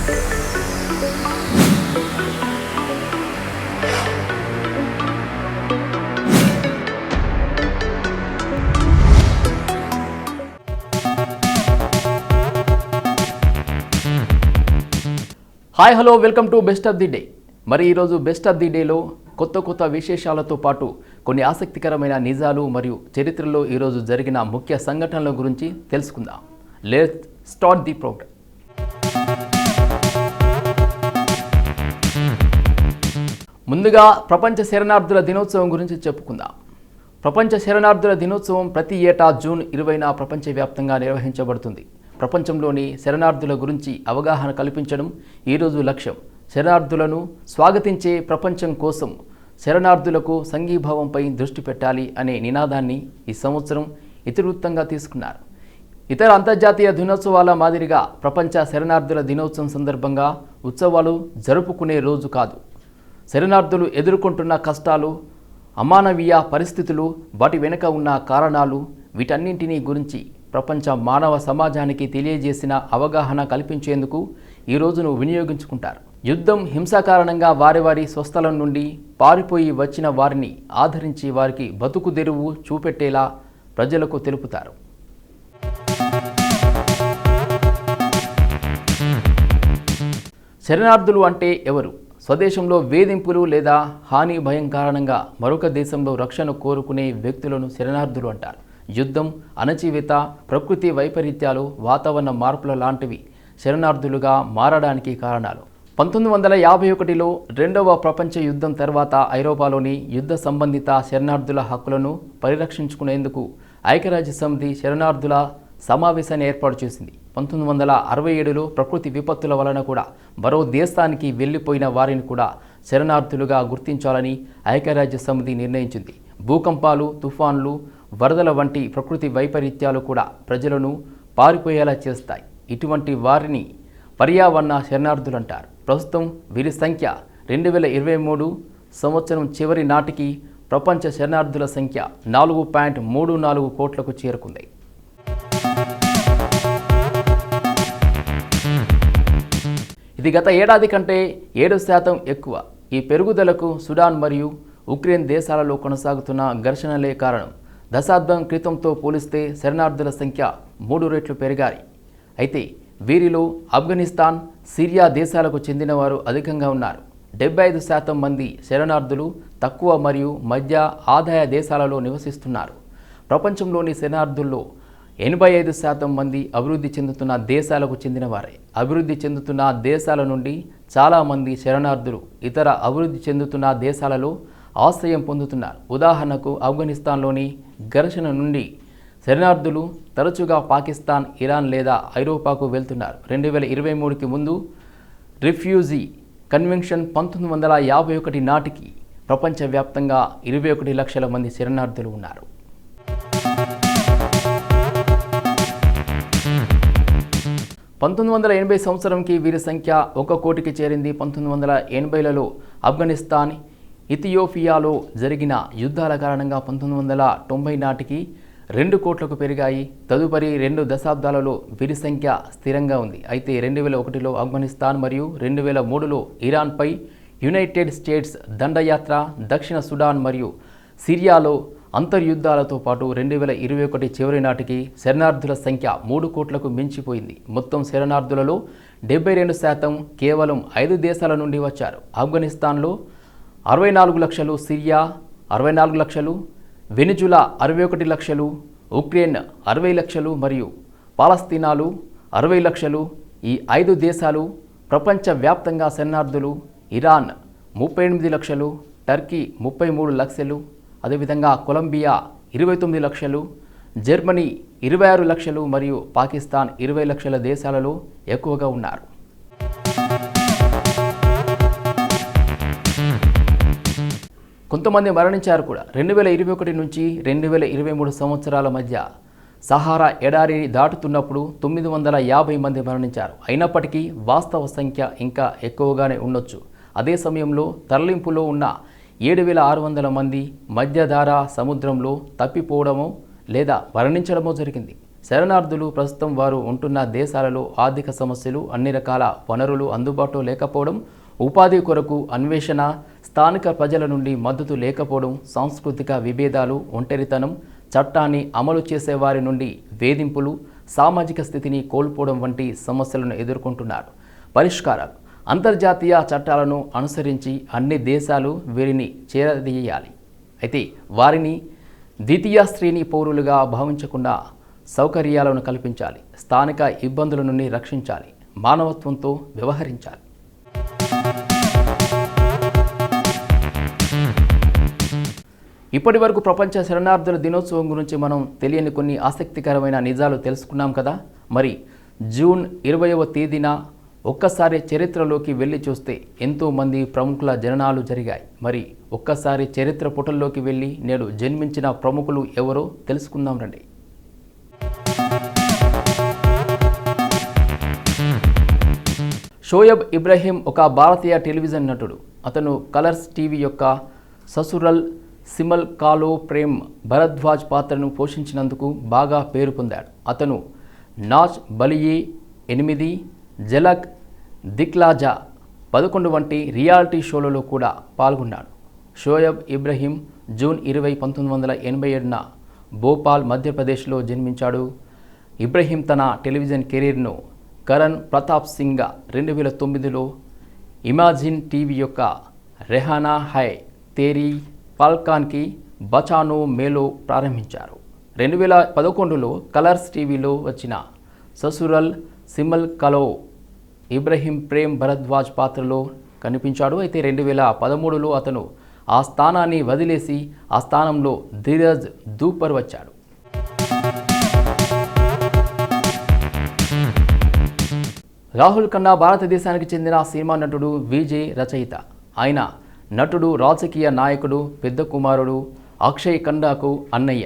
Hi hello welcome to best of the day. మరి ఈరోజు best of the డేలో కొత్త విశేషాలతో పాటు కొన్ని ఆసక్తికరమైన నిజాలు మరియు చరిత్రలో ఈరోజు జరిగిన ముఖ్య సంఘటనల గురించి తెలుసుకుందాం. Let's start the programme. ముందుగా ప్రపంచ శరణార్థుల దినోత్సవం గురించి చెప్పుకుందాం. ప్రపంచ శరణార్థుల దినోత్సవం ప్రతి ఏటా జూన్ 20న ప్రపంచవ్యాప్తంగా నిర్వహించబడుతుంది. ప్రపంచంలోని శరణార్థుల గురించి అవగాహన కల్పించడం ఈరోజు లక్ష్యం. శరణార్థులను స్వాగతించే ప్రపంచం కోసం శరణార్థులకు సంఘీభావంపై దృష్టి పెట్టాలి అనే నినాదాన్ని ఈ సంవత్సరం ఇతివృత్తంగా తీసుకున్నారు. ఇతర అంతర్జాతీయ దినోత్సవాల మాదిరిగా ప్రపంచ శరణార్థుల దినోత్సవం సందర్భంగా ఉత్సవాలు జరుపుకునే రోజు కాదు. శరణార్థులు ఎదుర్కొంటున్న కష్టాలు, అమానవీయ పరిస్థితులు, వాటి వెనుక ఉన్న కారణాలు, వీటన్నింటినీ గురించి ప్రపంచ మానవ సమాజానికి తెలియజేసిన అవగాహన కల్పించేందుకు ఈ రోజును వినియోగించుకుంటారు. యుద్ధం, హింస కారణంగా వారి స్వస్థలం నుండి పారిపోయి వచ్చిన వారిని ఆదరించి వారికి బతుకు తెరువు చూపెట్టేలా ప్రజలకు తెలుపుతారు. శరణార్థులు అంటే ఎవరు? స్వదేశంలో వేధింపులు లేదా హాని భయం కారణంగా మరొక దేశంలో రక్షణ కోరుకునే వ్యక్తులను శరణార్థులు అంటారు. యుద్ధం, అణచివేత, ప్రకృతి వైపరీత్యాలు, వాతావరణ మార్పుల లాంటివి శరణార్థులుగా మారడానికి కారణాలు. 1951లో రెండవ ప్రపంచ యుద్ధం తర్వాత ఐరోపాలోని యుద్ధ సంబంధిత శరణార్థుల హక్కులను పరిరక్షించుకునేందుకు ఐక్యరాజ్యసమితి శరణార్థుల సమావేశాన్ని ఏర్పాటు చేసింది. 1967లో ప్రకృతి విపత్తుల వలన కూడా మరో దేశానికి వెళ్ళిపోయిన వారిని కూడా శరణార్థులుగా గుర్తించాలని ఐక్యరాజ్యసమితి నిర్ణయించింది. భూకంపాలు, తుఫాన్లు, వరదల వంటి ప్రకృతి వైపరీత్యాలు కూడా ప్రజలను పారిపోయేలా చేస్తాయి. ఇటువంటి వారిని పర్యావరణ శరణార్థులు అంటారు. ప్రస్తుతం వీరి సంఖ్య 2023 సంవత్సరం చివరి నాటికి ప్రపంచ శరణార్థుల సంఖ్య 4.34 కోట్లకు చేరుకుంది. ఇది గత ఏడాది కంటే 7% ఎక్కువ. ఈ పెరుగుదలకు సుడాన్ మరియు ఉక్రెయిన్ దేశాలలో కొనసాగుతున్న ఘర్షణలే కారణం. దశాబ్దం క్రితంతో పోలిస్తే శరణార్థుల సంఖ్య 3 రెట్లు పెరిగాయి. అయితే వీరిలో ఆఫ్ఘనిస్తాన్, సిరియా దేశాలకు చెందిన వారు అధికంగా ఉన్నారు. 75% మంది శరణార్థులు తక్కువ మరియు మధ్య ఆదాయ దేశాలలో నివసిస్తున్నారు. ప్రపంచంలోని శరణార్థుల్లో 85% మంది అభివృద్ధి చెందుతున్న దేశాలకు చెందినవారే. అభివృద్ధి చెందుతున్న దేశాల నుండి చాలామంది శరణార్థులు ఇతర అభివృద్ధి చెందుతున్న దేశాలలో ఆశ్రయం పొందుతున్నారు. ఉదాహరణకు ఆఫ్ఘనిస్తాన్లోని ఘర్షణ నుండి శరణార్థులు తరచుగా పాకిస్తాన్, ఇరాన్ లేదా ఐరోపాకు వెళ్తున్నారు. 2023కి ముందు రిఫ్యూజీ కన్వెన్షన్ 1951 నాటికి ప్రపంచవ్యాప్తంగా 21 లక్షల మంది శరణార్థులు ఉన్నారు. సంవత్సరంకి వీరి సంఖ్య 1 కోటికి చేరింది. 1980లలో ఆఫ్ఘనిస్తాన్, ఇథియోపియాలో జరిగిన యుద్ధాల కారణంగా 1990 నాటికి 2 కోట్లకు పెరిగాయి. తదుపరి 2 దశాబ్దాలలో వీరి సంఖ్య స్థిరంగా ఉంది. అయితే 2001లో ఆఫ్ఘనిస్తాన్ మరియు 2003లో ఇరాన్పై యునైటెడ్ స్టేట్స్ దండయాత్ర, దక్షిణ సుడాన్ మరియు సిరియాలో అంతర్యుద్ధాలతో పాటు 2021 చివరి నాటికి శరణార్థుల సంఖ్య 3 కోట్లకు మించిపోయింది. మొత్తం శరణార్థులలో 72% కేవలం 5 దేశాల నుండి వచ్చారు. ఆఫ్ఘనిస్తాన్లో 64 లక్షలు, సిరియా 64 లక్షలు, వెనిజులా 61 లక్షలు, ఉక్రెయిన్ 60 లక్షలు మరియు పాలస్తీనాలు 60 లక్షలు. ఈ 5 దేశాలు ప్రపంచవ్యాప్తంగా శరణార్థులు. ఇరాన్ 38 లక్షలు, టర్కీ 33 లక్షలు, అదేవిధంగా కొలంబియా 29 లక్షలు, జర్మనీ 26 లక్షలు మరియు పాకిస్తాన్ 20 లక్షల దేశాలలో ఎక్కువగా ఉన్నారు. కొంతమంది మరణించారు కూడా. 2021 నుంచి 2023 సంవత్సరాల మధ్య సహారా ఎడారి దాటుతున్నప్పుడు 950 మంది మరణించారు. అయినప్పటికీ వాస్తవ సంఖ్య ఇంకా ఎక్కువగానే ఉండొచ్చు. అదే సమయంలో తరలింపులో ఉన్న 7600 మంది మధ్యధారా సముద్రంలో తప్పిపోవడమో లేదా మరణించడమో జరిగింది. శరణార్థులు ప్రస్తుతం వారు ఉంటున్న దేశాలలో ఆర్థిక సమస్యలు, అన్ని రకాల వనరులు అందుబాటులో లేకపోవడం, ఉపాధి కొరకు అన్వేషణ, స్థానిక ప్రజల నుండి మద్దతు లేకపోవడం, సాంస్కృతిక విభేదాలు, ఒంటరితనం, చట్టాన్ని అమలు చేసే వారి నుండి వేధింపులు, సామాజిక స్థితిని కోల్పోవడం వంటి సమస్యలను ఎదుర్కొంటున్నారు. పరిష్కారాలు: అంతర్జాతీయ చట్టాలను అనుసరించి అన్ని దేశాలు వీరిని చేరదీయాలి. అయితే వారిని ద్వితీయ శ్రేణి పౌరులుగా భావించకుండా సౌకర్యాలను కల్పించాలి. స్థానిక ఇబ్బందుల నుండి రక్షించాలి. మానవత్వంతో వ్యవహరించాలి. ఇప్పటి వరకు ప్రపంచ శరణార్థుల దినోత్సవం గురించి మనం తెలియని కొన్ని ఆసక్తికరమైన నిజాలు తెలుసుకున్నాం కదా. మరి జూన్ 20వ తేదీన ఒక్కసారి చరిత్రలోకి వెళ్ళి చూస్తే ఎంతోమంది ప్రముఖుల జననాలు జరిగాయి. మరి ఒక్కసారి చరిత్ర పుటల్లోకి వెళ్ళి నేడు జన్మించిన ప్రముఖులు ఎవరో తెలుసుకుందాం రండి. షోయబ్ ఇబ్రహీం ఒక భారతీయ టెలివిజన్ నటుడు. అతను కలర్స్ టీవీ యొక్క ససురల్ సిమల్ కాలో ప్రేమ్ భరద్వాజ్ పాత్రను పోషించినందుకు బాగా పేరు పొందాడు. అతను నాచ్ బలియే 8, జలక్ దిక్లాజా 11 వంటి రియాలిటీ షోలలో కూడా పాల్గొన్నాడు. షోయబ్ ఇబ్రహీం జూన్ 20, 1987న భోపాల్, మధ్యప్రదేశ్లో జన్మించాడు. ఇబ్రహీం తన టెలివిజన్ కెరీర్ను కరణ్ ప్రతాప్ సింగ్గా 2009లో ఇమాజిన్ టీవీ యొక్క రెహానా హై తేరీ పాల్కాన్కి బచానో మేలో ప్రారంభించారు. 2011లో కలర్స్ టీవీలో వచ్చిన ససురల్ సిమల్ కలో ఇబ్రహీం ప్రేమ్ భరద్వాజ్ పాత్రలో కనిపించాడు. అయితే 2013లో అతను ఆ స్థానాన్ని వదిలేసి ఆ స్థానంలో ధీరజ్ దూపర్ వచ్చాడు. రాహుల్ ఖన్నా భారతదేశానికి చెందిన సినిమా నటుడు, విజయ్ రచయిత. ఆయన నటుడు, రాజకీయ నాయకుడు, పెద్ద కుమారుడు, అక్షయ్ ఖన్నాకు అన్నయ్య.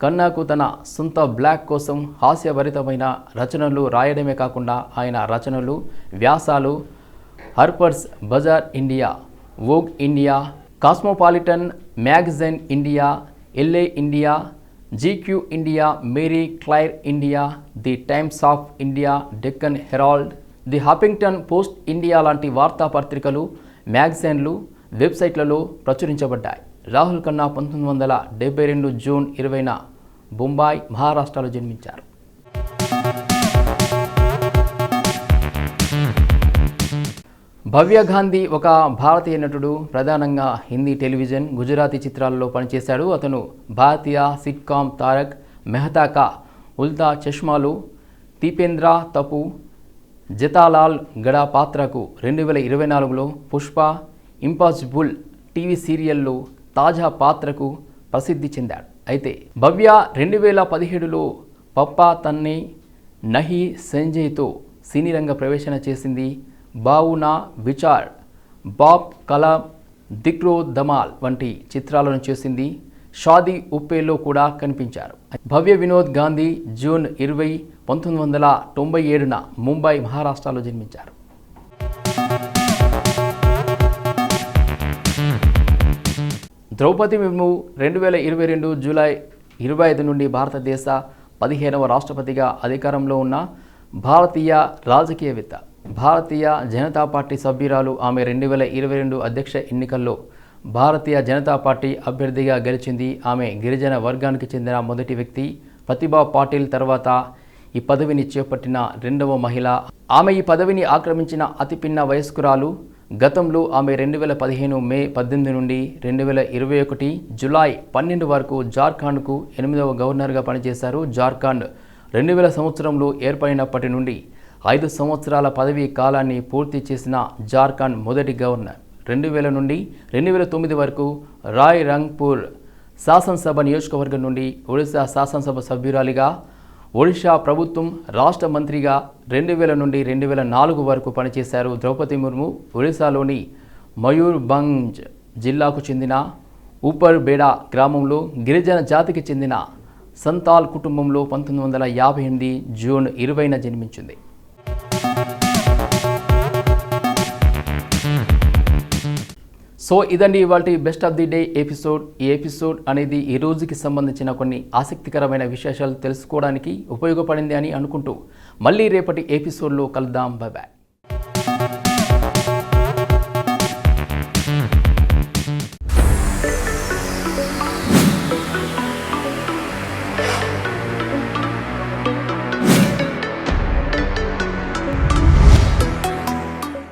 ఖన్నాకు తన సొంత బ్లాక్ కోసం హాస్యభరితమైన రచనలు రాయడమే కాకుండా ఆయన రచనలు, వ్యాసాలు Harper's Bazaar India, Vogue India, Cosmopolitan magazine India, LA India, GQ India, Marie Claire India, the Times of India, Deccan Herald, the Huffington Post India లాంటి వార్తాపత్రికలు, మ్యాగజైన్లు, వెబ్సైట్లలో ప్రచురించబడ్డాయి. రాహుల్ ఖన్నా 1972 జూన్ 20న బొంబాయి, మహారాష్ట్రలో జన్మించారు. భవ్య గాంధీ ఒక భారతీయ నటుడు. ప్రధానంగా హిందీ, టెలివిజన్, గుజరాతీ చిత్రాలలో పనిచేశాడు. అతను భారతీయ సిట్కామ్ తారక్ మెహతా కా ఉల్టా చష్మాలో దీపేంద్ర తపు జతాలాల్ గడా పాత్రకు 2024లో పుష్ప ఇంపాసిబుల్ టీవీ సీరియల్లో తాజా పాత్రకు ప్రసిద్ధి చెందాడు. అయితే భవ్య 2017లో పప్పా తన్నే నహి సంజయ్తో సినీ రంగ ప్రవేశన చేసింది. బావునా విచార్, బాప్ కలా, దిక్రో ధమాల్ వంటి చిత్రాలను చేసింది. షాదీ ఉప్పేలో కూడా కనిపించారు. భవ్య వినోద్ గాంధీ జూన్ 20, 1997న ముంబై, మహారాష్ట్రలో జన్మించారు. ద్రౌపది ముర్ము 2022 జూలై 25 నుండి భారతదేశ 15వ రాష్ట్రపతిగా అధికారంలో ఉన్న భారతీయ రాజకీయవేత్త. భారతీయ జనతా పార్టీ సభ్యురాలు. ఆమె 2022 అధ్యక్ష ఎన్నికల్లో భారతీయ జనతా పార్టీ అభ్యర్థిగా గెలిచింది. ఆమె గిరిజన వర్గానికి చెందిన మొదటి వ్యక్తి. ప్రతిభా పాటిల్ తర్వాత ఈ పదవిని చేపట్టిన 2వ మహిళ. ఆమె ఈ పదవిని ఆక్రమించిన అతిపిన్న వయస్కురాలు. గతంలో ఆమె 2015 మే 18 నుండి 2021 జూలై 12 వరకు జార్ఖండ్కు 8వ గవర్నర్గా పనిచేశారు. జార్ఖండ్ 2000 సంవత్సరంలో ఏర్పడినప్పటి నుండి 5 సంవత్సరాల పదవీ కాలాన్ని పూర్తి చేసిన జార్ఖండ్ మొదటి గవర్నర్. 2000 నుండి 2009 వరకు రాయ్ రంగ్పూర్ శాసనసభ నియోజకవర్గం నుండి ఒడిశా శాసనసభ సభ్యురాలిగా, ఒడిశా ప్రభుత్వం రాష్ట్ర మంత్రిగా 2000 నుండి 2004 వరకు పనిచేశారు. ద్రౌపది ముర్ము ఒడిశాలోని మయూర్భంజ్ జిల్లాకు చెందిన ఊపర్ బేడా గ్రామంలో గిరిజన జాతికి చెందిన సంతాల్ కుటుంబంలో 1958 జూన్ 20న జన్మించింది. సో ఇదండి ఇవాల్టి best of the day episode. ఈ ఎపిసోడ్ అనేది ఈ రోజుకి సంబంధించిన కొన్ని ఆసక్తికరమైన విశేషాలు తెలుసుకోవడానికి ఉపయోగపడింది అని అనుకుంటూ మళ్ళీ రేపటి ఎపిసోడ్లో కలుద్దాం. Bye bye.